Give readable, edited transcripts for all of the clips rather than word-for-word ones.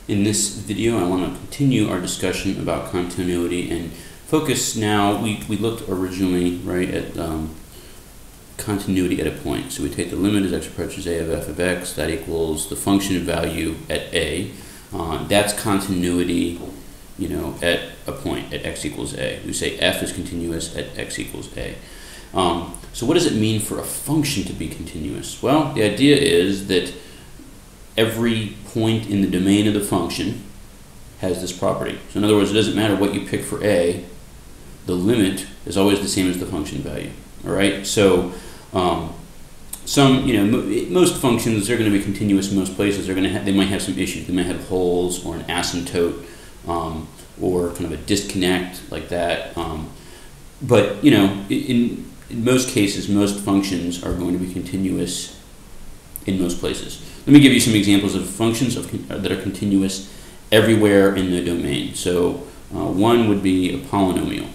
In this video, I want to continue our discussion about continuity and focus now. We looked originally right at continuity at a point. So we take the limit as x approaches a of f of x, that equals the function value at a. That's continuity, at a point at x equals a. We say f is continuous at x equals a. So what does it mean for a function to be continuous? Well, the idea is that every point in the domain of the function has this property. So in other words, it doesn't matter what you pick for a, the limit is always the same as the function value. All right. So most functions, they're going to be continuous in most places. They might have some issues. They might have holes or an asymptote or kind of a disconnect like that. But in most cases, most functions are going to be continuous in most places. Let me give you some examples of functions that are continuous everywhere in the domain. So one would be a polynomial.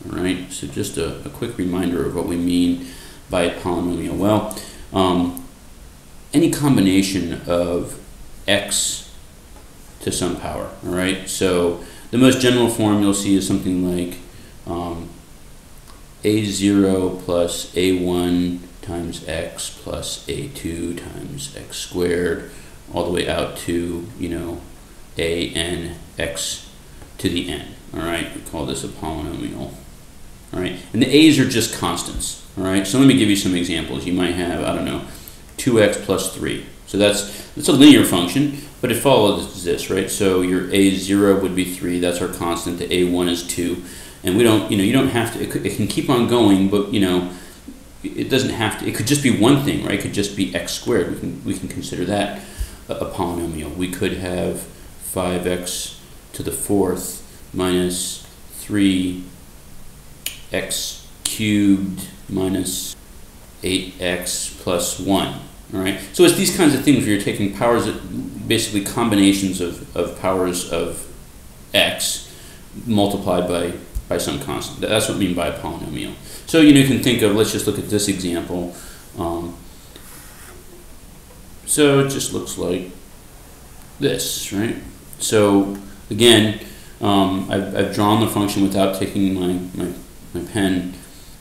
All right. So just a quick reminder of what we mean by a polynomial. Well, any combination of x to some power. All right. So the most general form you'll see is something like a0 plus a1 times x plus a2 times x squared, all the way out to, a n x to the n. All right, we call this a polynomial. All right, and the a's are just constants. All right, so let me give you some examples. You might have, 2x plus 3. So that's a linear function, but it follows this, right? So your a0 would be 3. That's our constant. The a1 is 2, and we don't, you don't have to. It can keep on going, but it doesn't have to. It could just be one thing, right? It could just be x squared. We can consider that a polynomial. We could have 5x to the fourth minus 3x cubed minus 8x plus 1. All right. So it's these kinds of things where you're taking powers, basically combinations of powers of x multiplied by some constant. That's what I mean by a polynomial. So you can think of, let's just look at this example. So it just looks like this, right? So again, I've drawn the function without taking my pen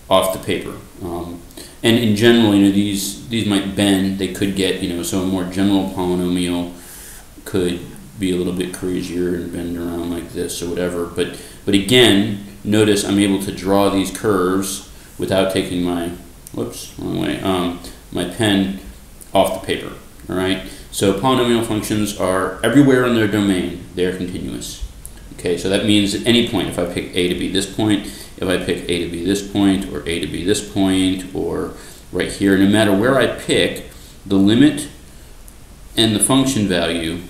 off the paper. And in general, these might bend. They could get, so a more general polynomial could be a little bit crazier and bend around like this or whatever. But again, notice I'm able to draw these curves without taking my, my pen off the paper. All right. So polynomial functions are everywhere in their domain. They're continuous. Okay. So that means at any point, if I pick a to be this point, if I pick a to be this point, or a to be this point, or right here, no matter where I pick, the limit and the function value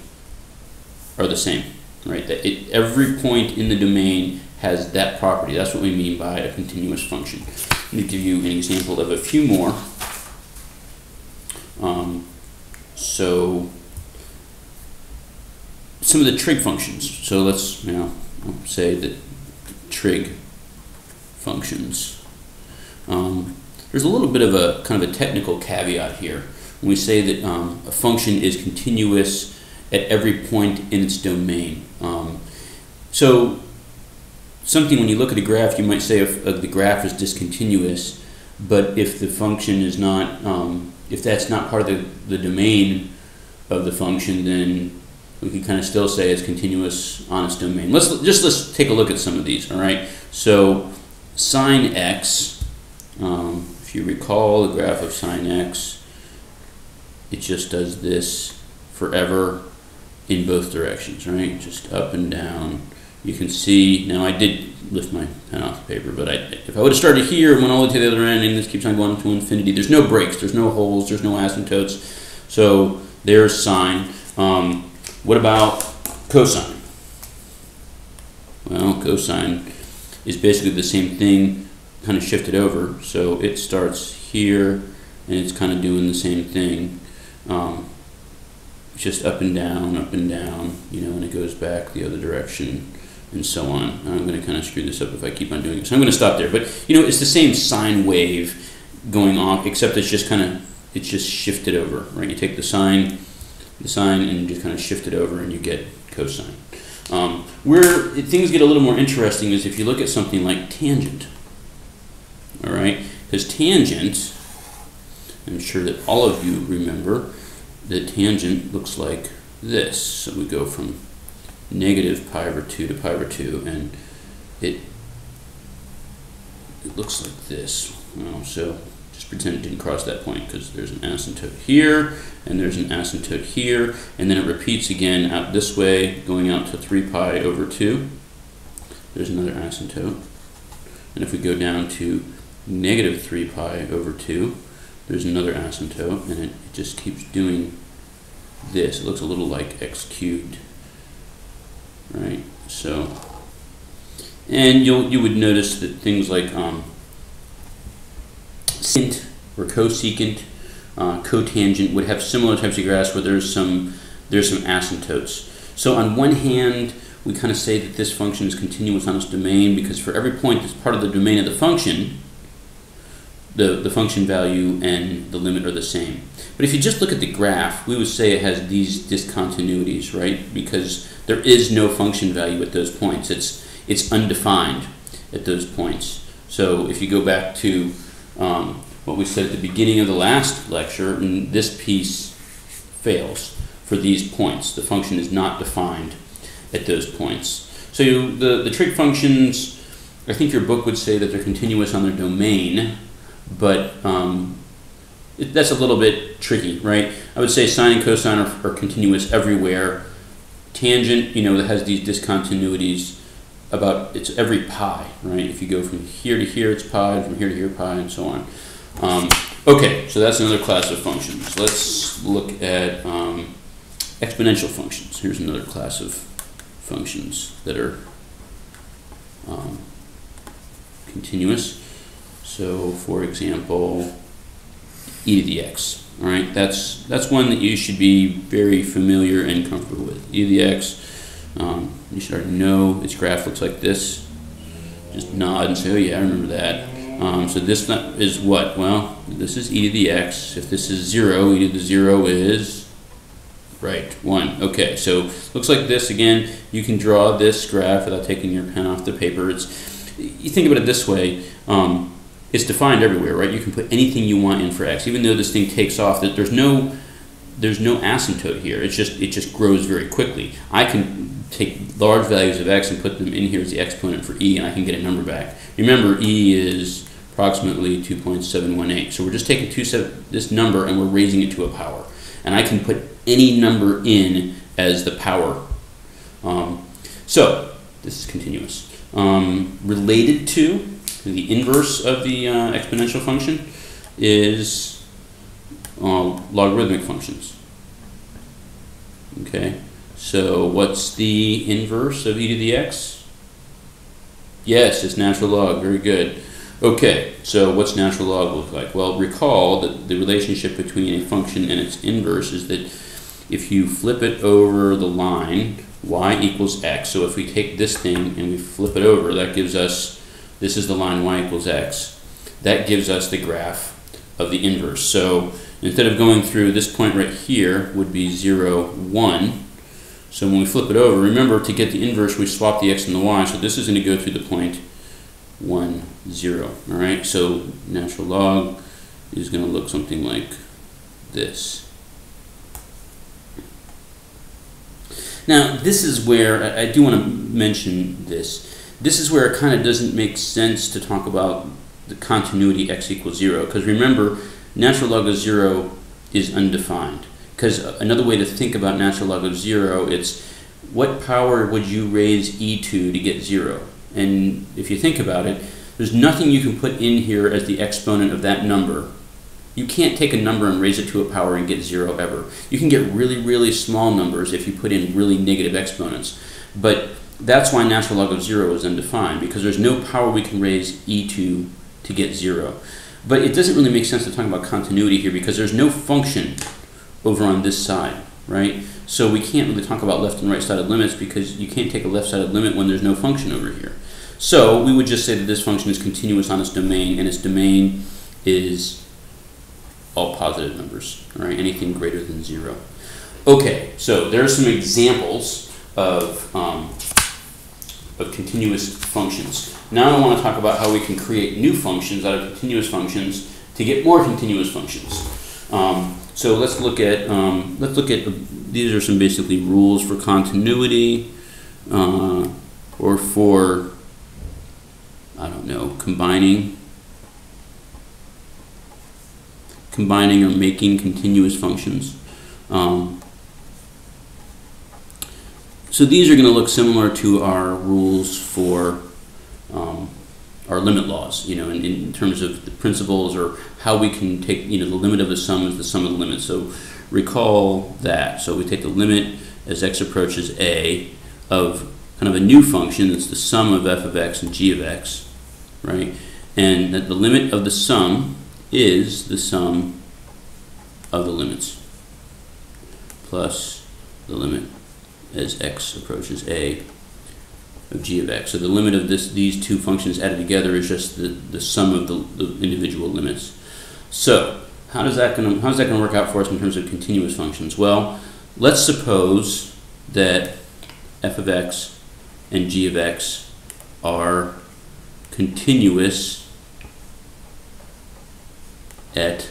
are the same. Right. Every point in the domain has that property. That's what we mean by a continuous function. Let me give you an example of a few more. So some of the trig functions. So let's say that trig functions. There's a little bit of a kind of a technical caveat here when we say that a function is continuous at every point in its domain. So something, when you look at a graph, you might say if the graph is discontinuous, but if the function is not, if that's not part of the domain of the function, then we can kind of still say it's continuous on its domain. Let's take a look at some of these. All right. So sine x, if you recall the graph of sine x, it just does this forever in both directions, right? Just up and down. You can see, now I did lift my pen off the paper, but if I would have started here and went all the way to the other end, and this keeps on going to infinity, there's no breaks, there's no holes, there's no asymptotes. So there's sine. What about cosine? Well, cosine is basically the same thing, kind of shifted over. So it starts here, and it's kind of doing the same thing. Just up and down, and it goes back the other direction, and so on. I'm going to kind of screw this up if I keep on doing it. So I'm going to stop there. But, it's the same sine wave going off, except it's just shifted over, right? You take the sine, and you just kind of shift it over, and you get cosine. Where things get a little more interesting is if you look at something like tangent. All right, because tangent, I'm sure that all of you remember that tangent looks like this. So we go from negative pi over 2 to pi over 2, and it looks like this. Well, so just pretend it didn't cross that point, because there's an asymptote here, and there's an asymptote here, and then it repeats again out this way, going out to 3 pi over 2. There's another asymptote. And if we go down to negative 3 pi over 2, there's another asymptote, and it just keeps doing this. It looks a little like x cubed, right? So, and you would notice that things like secant or cosecant, cotangent would have similar types of graphs where there's some asymptotes. So on one hand, we kind of say that this function is continuous on its domain because for every point that's part of the domain of the function, the function value and the limit are the same. But if you just look at the graph, we would say it has these discontinuities, right? Because there is no function value at those points. It's undefined at those points. So if you go back to what we said at the beginning of the last lecture, and this piece fails for these points. The function is not defined at those points. So the trig functions, I think your book would say that they're continuous on their domain, but that's a little bit tricky, right? I would say sine and cosine are continuous everywhere. Tangent, that has these discontinuities it's every pi, right? If you go from here to here, it's pi, from here to here, pi, and so on. Okay, so that's another class of functions. Let's look at exponential functions. Here's another class of functions that are continuous. So, for example, e to the x. All right, that's one that you should be very familiar and comfortable with. E to the x. You should already know its graph looks like this. Just nod and say, "Oh yeah, I remember that." So this is what? Well, this is e to the x. If this is 0, e to the 0 is right 1. Okay, so looks like this again. You can draw this graph without taking your pen off the paper. You think about it this way. It's defined everywhere, right? You can put anything you want in for x, even though this thing takes off. There's no asymptote here. It just grows very quickly. I can take large values of x and put them in here as the exponent for e, and I can get a number back. Remember, e is approximately 2.718. So we're just taking this number and we're raising it to a power. And I can put any number in as the power. So this is continuous. Related to the inverse of the exponential function is logarithmic functions. Okay, so what's the inverse of e to the x? Yes, it's natural log. Very good. Okay, so what's natural log look like? Well, recall that the relationship between a function and its inverse is that if you flip it over the line, y equals x. So if we take this thing and we flip it over, that gives us, this is the line y equals x. That gives us the graph of the inverse. So instead of going through this point right here would be 0, 1. So when we flip it over, remember to get the inverse we swap the x and the y. So this is going to go through the point 1, 0. All right. So natural log is going to look something like this. Now this is where I do want to mention this. This is where it kind of doesn't make sense to talk about the continuity x equals 0, because remember, natural log of 0 is undefined. Because another way to think about natural log of 0, it's what power would you raise e to get 0? And if you think about it, there's nothing you can put in here as the exponent of that number. You can't take a number and raise it to a power and get 0 ever. You can get really, really small numbers if you put in really negative exponents. But that's why natural log of 0 is undefined, because there's no power we can raise e to get 0. But it doesn't really make sense to talk about continuity here because there's no function over on this side, right? So we can't really talk about left and right sided limits because you can't take a left sided limit when there's no function over here. So we would just say that this function is continuous on its domain, and its domain is all positive numbers, all right? Anything greater than 0. Okay, so there are some examples of continuous functions. Now I want to talk about how we can create new functions out of continuous functions to get more continuous functions. So let's look at these are some basically rules for continuity, or for, I don't know, combining or making continuous functions. So these are going to look similar to our rules for our limit laws, in terms of the principles or how we can take, the limit of the sum is the sum of the limits. So recall that. So we take the limit as x approaches a of kind of a new function that's the sum of f of x and g of x, right? And that the limit of the sum is the sum of the limits plus the limit as x approaches a of g of x. So the limit of these two functions added together is just the sum of the individual limits. So how's that going to work out for us in terms of continuous functions? Well, let's suppose that f of x and g of x are continuous at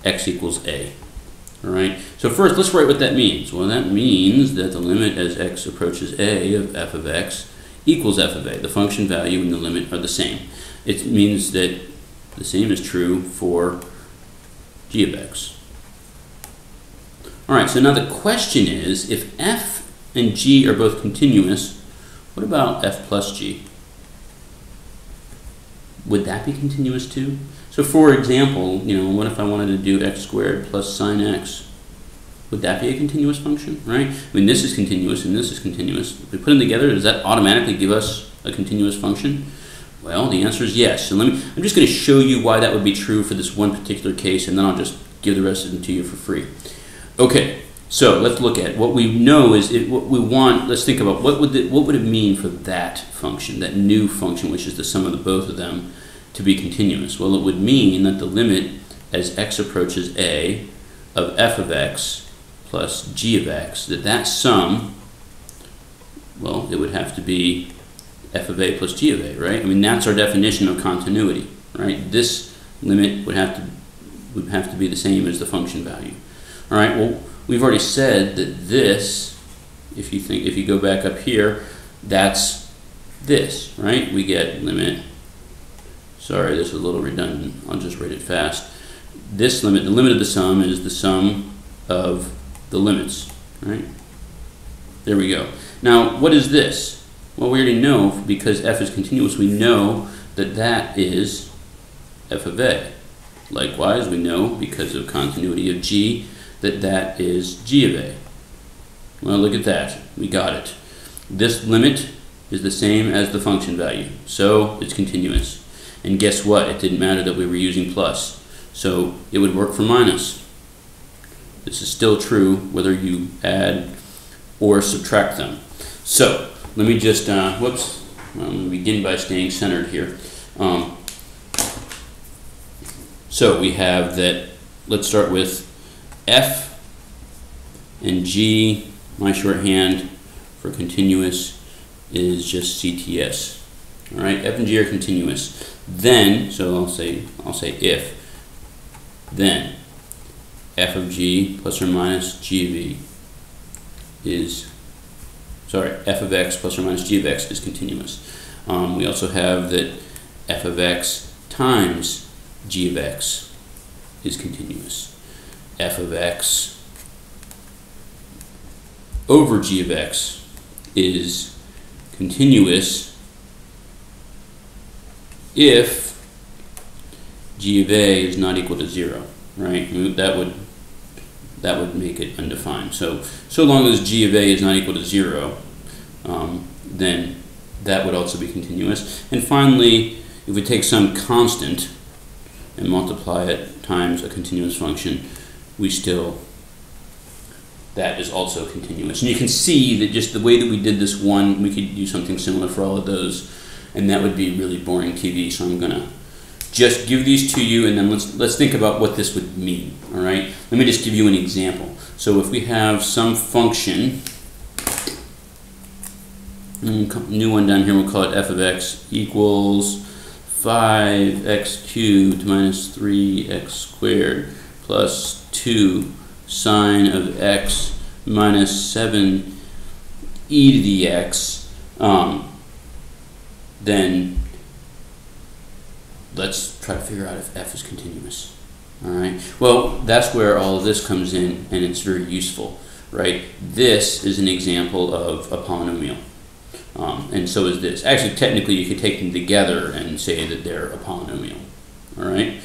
x equals a. All right. So first, let's write what that means. Well, that means that the limit as x approaches a of f of x equals f of a. The function value and the limit are the same. It means that the same is true for g of x. All right. So now the question is, if f and g are both continuous, what about f plus g? Would that be continuous too? So for example, what if I wanted to do x squared plus sine x? Would that be a continuous function, right? I mean, this is continuous and this is continuous. If we put them together, does that automatically give us a continuous function? Well, the answer is yes. So I'm just going to show you why that would be true for this one particular case, and then I'll just give the rest of them to you for free. Okay, so let's look at what we know is what we want. Let's think about what would it mean for that function, that new function, which is the sum of the both of them, to be continuous. Well, it would mean that the limit as x approaches a of f of x plus g of x, that sum, well, it would have to be f of a plus g of a, right? I mean, that's our definition of continuity, right? This limit would have to be the same as the function value. All right, well, we've already said that this, if you go back up here, that's this, right? We get limit, sorry, this is a little redundant, I'll just write it fast. This limit, the limit of the sum is the sum of the limits, right? There we go. Now, what is this? Well, we already know, because f is continuous, we know that that is f of a. Likewise, we know, because of continuity of g, that that is g of a. Well, look at that. We got it. This limit is the same as the function value, so it's continuous. And guess what? It didn't matter that we were using plus, so it would work for minus. This is still true whether you add or subtract them. So let me just, let me begin by staying centered here. So we have that, let's start with f and g. My shorthand for continuous is just CTS. All right, f and g are continuous. Then, so I'll say if, then f of g plus or minus g of e is, sorry, f of x plus or minus g of x is continuous. We also have that f of x times g of x is continuous. F of x over g of x is continuous if g of a is not equal to 0, right? That would make it undefined. So long as g of a is not equal to 0, then that would also be continuous. And finally, if we take some constant and multiply it times a continuous function, that is also continuous. And you can see that just the way that we did this one, we could do something similar for all of those, and that would be really boring TV. So I'm gonna just give these to you, and then let's think about what this would mean. All right, let me just give you an example. So if we have some function New one down here, we'll call it f of x equals 5x cubed minus 3x squared plus 2 sine of x minus 7 e to the x. Then let's try to figure out if f is continuous. All right. Well, that's where all of this comes in, and it's very useful, right? This is an example of a polynomial, and so is this. Actually, technically, you could take them together and say that they're a polynomial. All right.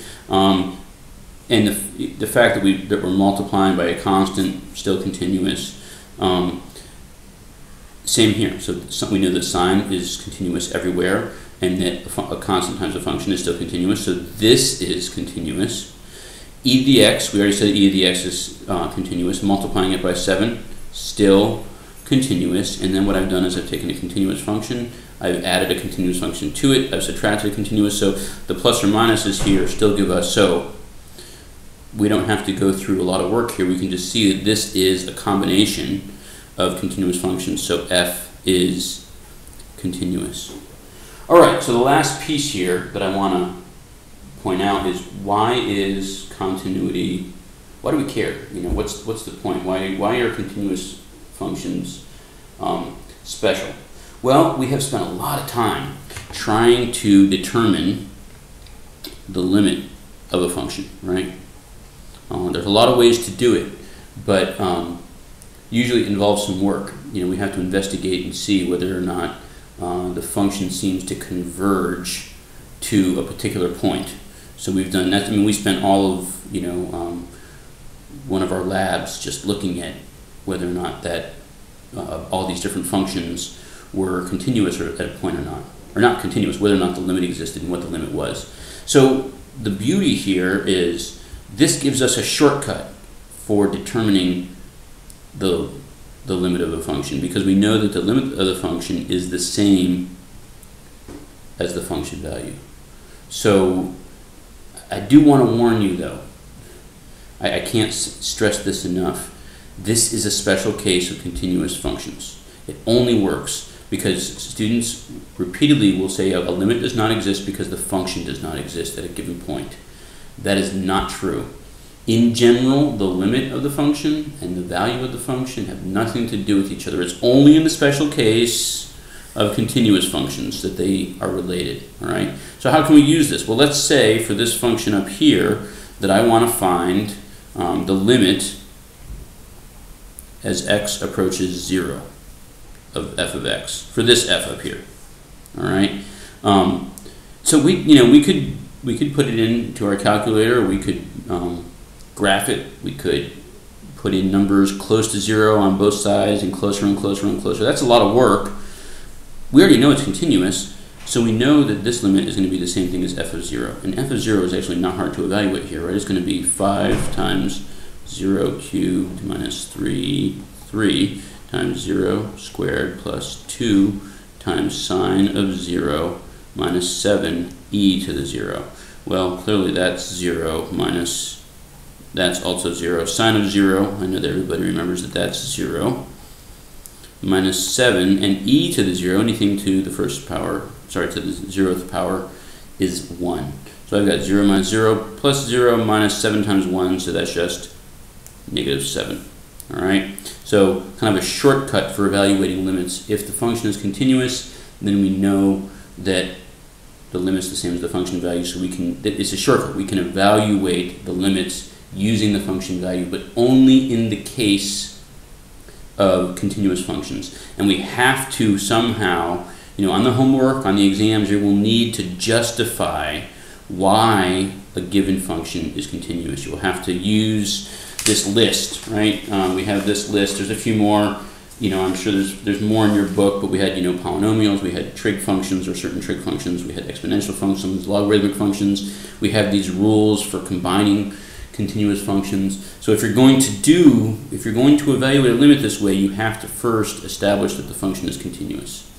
And the fact that we're multiplying by a constant, still continuous. Same here. So we know that sine is continuous everywhere, and that a constant times a function is still continuous. So this is continuous. E to the x, we already said e to the x is continuous. Multiplying it by 7, still continuous. And then what I've done is I've taken a continuous function, I've added a continuous function to it, I've subtracted a continuous. So the plus or minuses here still give us, so we don't have to go through a lot of work here. We can just see that this is a combination of continuous functions. So f is continuous. All right, so the last piece here that I want to point out is, why is continuity, why do we care? You know, what's the point? Why are continuous functions special? Well, we have spent a lot of time trying to determine the limit of a function, right? There's a lot of ways to do it, but usually it involves some work. You know, we have to investigate and see whether or not the function seems to converge to a particular point. So we've done that. I mean, we spent all of, one of our labs just looking at whether or not that all these different functions were continuous at a point or not continuous, whether or not the limit existed and what the limit was. So the beauty here is this gives us a shortcut for determining the limit of a function, because we know that the limit of the function is the same as the function value. So I do want to warn you, though, I can't stress this enough, this is a special case of continuous functions. It only works because students repeatedly will say a limit does not exist because the function does not exist at a given point. That is not true. In general, the limit of the function and the value of the function have nothing to do with each other. It's only in the special case of continuous functions that they are related, all right? So how can we use this? Well, let's say for this function up here that I want to find the limit as x approaches 0 of f of x, for this f up here, all right? So we could put it into our calculator, we could graph it, we could put in numbers close to 0 on both sides and closer and closer and closer. That's a lot of work. We already know it's continuous, so we know that this limit is going to be the same thing as f of 0. And f of 0 is actually not hard to evaluate here, right? It's going to be 5 times 0 cubed minus 3 times 0 squared plus 2 times sine of 0 minus 7 e to the 0. Well, clearly that's 0 minus, that's also 0. Sine of 0, I know that everybody remembers that that's 0. Minus 7, and e to the 0, anything to the first power, sorry, to the 0th power, is 1. So I've got 0 minus 0 plus 0 minus 7 times 1, so that's just negative 7. All right? So kind of a shortcut for evaluating limits. If the function is continuous, then we know that the limit's the same as the function value, so we can, it's a shortcut. We can evaluate the limits using the function value, but only in the case of continuous functions. And we have to somehow, on the homework, on the exams, you will need to justify why a given function is continuous. You'll have to use this list, right? We have this list. There's a few more. I'm sure there's more in your book, but we had, polynomials, we had trig functions or certain trig functions, we had exponential functions, logarithmic functions. We have these rules for combining continuous functions. So if you're going to evaluate a limit this way, you have to first establish that the function is continuous.